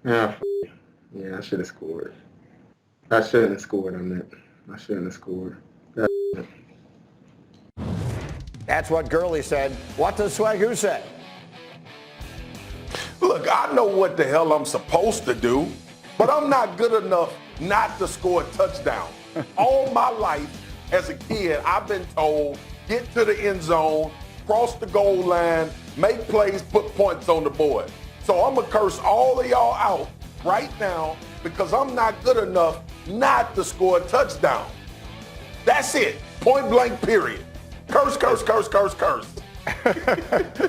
Ah, yeah, I should have scored. I shouldn't have scored on that. I shouldn't have scored. That, That's what Gurley said. What does Swagoo say? Look, I know what the hell I'm supposed to do, but I'm not good enough not to score a touchdown. All my life as a kid, I've been told, get to the end zone, cross the goal line, make plays, put points on the board. So I'm going to curse all of y'all out right now because I'm not good enough not to score a touchdown. That's it. Point blank, period. Curse, curse, curse, curse, curse.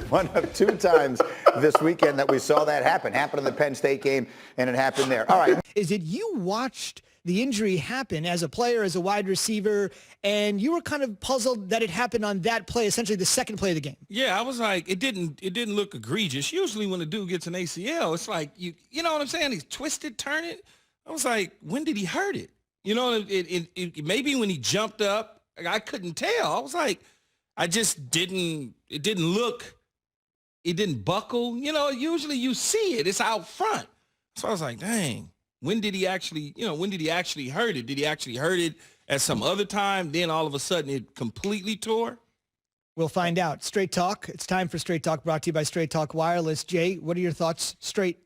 One of two times this weekend that we saw that happen. Happened in the Penn State game, and it happened there. All right. Is that you watched the injury happen as a player, as a wide receiver, and you were kind of puzzled that it happened on that play, essentially the second play of the game. Yeah, I was like, it didn't look egregious. Usually when a dude gets an ACL, it's like, you know what I'm saying? He's twisted, turn it. I was like, when did he hurt it? You know, maybe when he jumped up, I couldn't tell. I was like, I just didn't, it didn't buckle. You know, usually you see it. It's out front. So I was like, dang, when did he actually hurt it? Did he actually hurt it at some other time? Then all of a sudden it completely tore? We'll find out. Straight Talk. It's time for Straight Talk, brought to you by Straight Talk Wireless. Jay, what are your thoughts? Straight.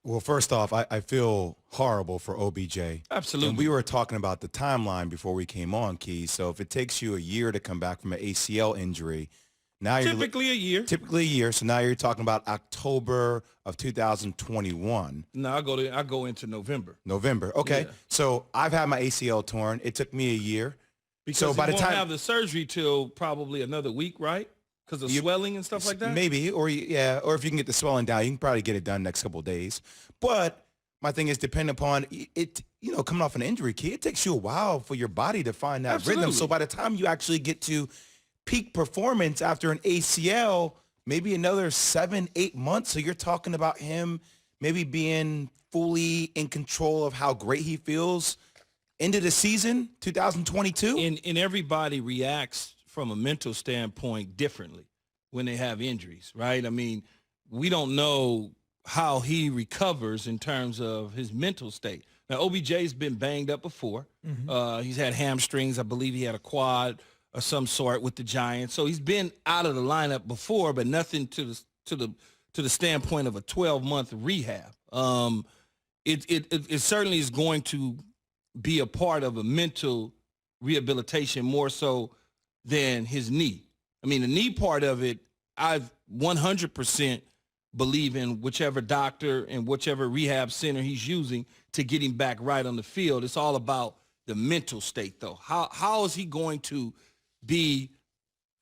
Well, first off, I feel horrible for OBJ. Absolutely. And we were talking about the timeline before we came on, Key. So if it takes you a year to come back from an ACL injury, now Typically a year. Typically a year. So now you're talking about October of 2021. No, I go into November. November. Okay. Yeah. So I've had my ACL torn. It took me a year. Because so by you the won't time have the surgery till probably another week, right? Because of swelling and stuff like that? Maybe, or if you can get the swelling down, you can probably get it done next couple of days. But my thing is, depending upon it, coming off an injury, Key, it takes you a while for your body to find that rhythm. So by the time you actually get to peak performance after an ACL, maybe another 7-8 months. So you're talking about him maybe being fully in control of how great he feels into the season, 2022. And everybody reacts from a mental standpoint differently when they have injuries, right? I mean, we don't know how he recovers in terms of his mental state. Now, OBJ's been banged up before. Mm-hmm. He's had hamstrings. I believe he had a quad of some sort with the Giants. So he's been out of the lineup before, but nothing to the standpoint of a 12-month rehab. It certainly is going to be a part of a mental rehabilitation more so than his knee. I mean, the knee part of it, I've 100% believe in whichever doctor and whichever rehab center he's using to get him back right on the field. It's all about the mental state, though. How is he going to be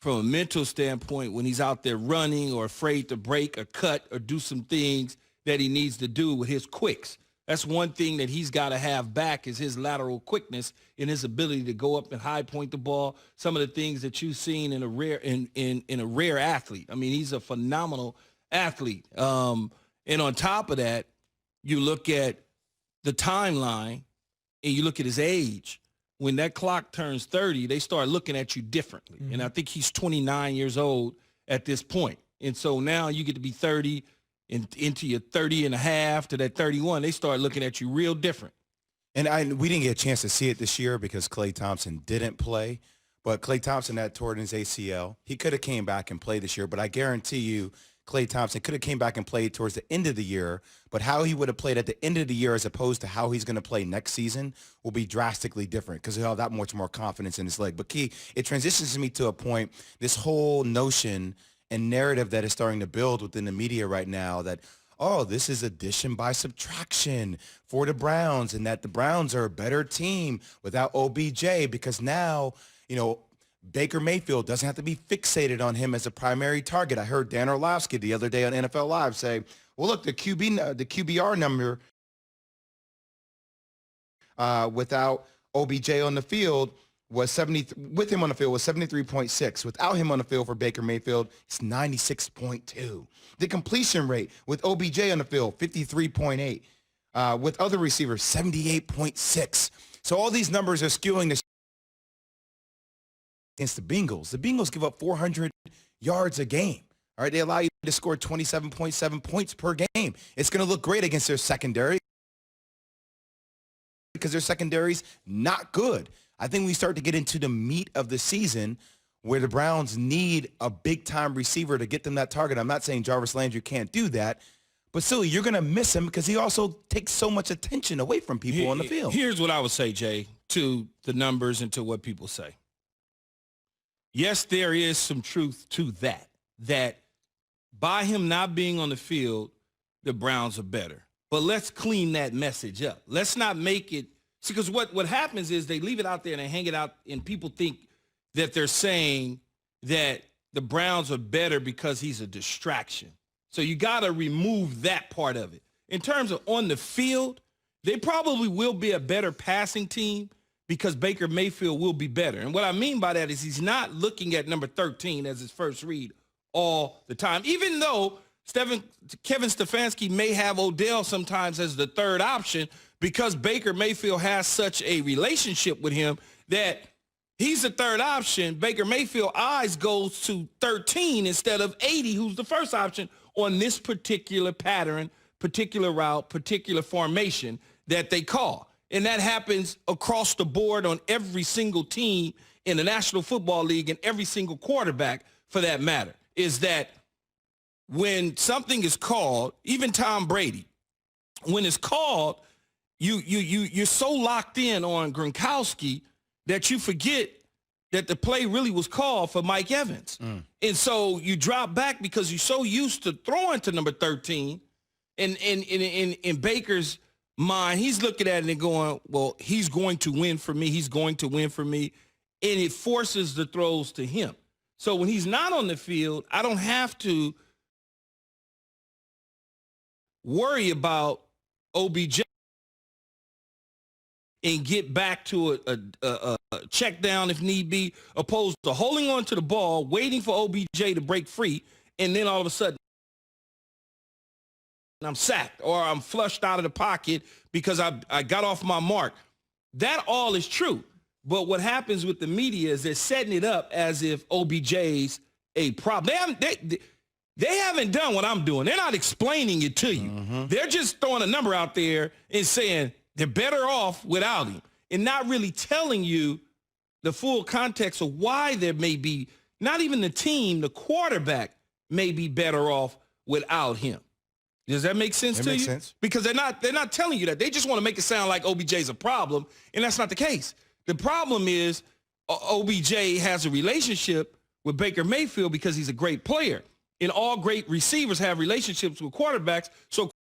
from a mental standpoint when he's out there running or afraid to break or cut or do some things that he needs to do with his quicks? That's one thing that he's got to have back is his lateral quickness and his ability to go up and high point the ball. Some of the things that you've seen in a rare athlete. I mean, he's a phenomenal athlete. And on top of that, you look at the timeline and you look at his age. When that clock turns 30, they start looking at you differently. Mm-hmm. And I think he's 29 years old at this point. And so now you get to be 30 and into your 30 and a half to that 31, they start looking at you real different. And we didn't get a chance to see it this year because Klay Thompson didn't play. But Klay Thompson had torn his ACL. He could have came back and played this year, but I guarantee you Klay Thompson could have came back and played towards the end of the year, but how he would have played at the end of the year as opposed to how he's going to play next season will be drastically different because he'll have that much more confidence in his leg. But Key, it transitions me to a point, this whole notion and narrative that is starting to build within the media right now that, oh, this is addition by subtraction for the Browns and that the Browns are a better team without OBJ because now, Baker Mayfield doesn't have to be fixated on him as a primary target. I heard Dan Orlovsky the other day on NFL Live say, well, look, the QBR number without OBJ on the field was 70, with him on the field was 73.6. Without him on the field for Baker Mayfield, it's 96.2. The completion rate with OBJ on the field, 53.8. With other receivers, 78.6. So all these numbers are skewing the against the Bengals. The Bengals give up 400 yards a game. All right, they allow you to score 27.7 points per game. It's going to look great against their secondary because their secondary's not good. I think we start to get into the meat of the season where the Browns need a big-time receiver to get them that target. I'm not saying Jarvis Landry can't do that, but still, you're going to miss him because he also takes so much attention away from people on the field. Here's what I would say, Jay, to the numbers and to what people say. Yes, there is some truth to that by him not being on the field, the Browns are better. But let's clean that message up. Let's not make it – see, because what happens is they leave it out there and they hang it out, and people think that they're saying that the Browns are better because he's a distraction. So you got to remove that part of it. In terms of on the field, they probably will be a better passing team because Baker Mayfield will be better. And what I mean by that is he's not looking at number 13 as his first read all the time, even though Kevin Stefanski may have Odell sometimes as the third option because Baker Mayfield has such a relationship with him that he's the third option. Baker Mayfield eyes goes to 13 instead of 80, who's the first option on this particular pattern, particular route, particular formation that they call. And that happens across the board on every single team in the National Football League and every single quarterback for that matter, is that when something is called, even Tom Brady, when it's called, you're so locked in on Gronkowski that you forget that the play really was called for Mike Evans. And so you drop back because you're so used to throwing to number 13. And in Baker's mind, he's looking at it and going, well, he's going to win for me. He's going to win for me. And it forces the throws to him. So when he's not on the field, I don't have to worry about OBJ and get back to a check down if need be, opposed to holding on to the ball, waiting for OBJ to break free, and then all of a sudden I'm sacked or I'm flushed out of the pocket because I got off my mark. That all is true. But what happens with the media is they're setting it up as if OBJ's a problem. They haven't done what I'm doing. They're not explaining it to you. They're just throwing a number out there and saying they're better off without him and not really telling you the full context of why there may be, not even the team, the quarterback may be better off without him. Does that make sense to you? Makes sense. Because they're not telling you that. They just want to make it sound like OBJ's a problem, and that's not the case. The problem is OBJ has a relationship with Baker Mayfield because he's a great player. And all great receivers have relationships with quarterbacks. So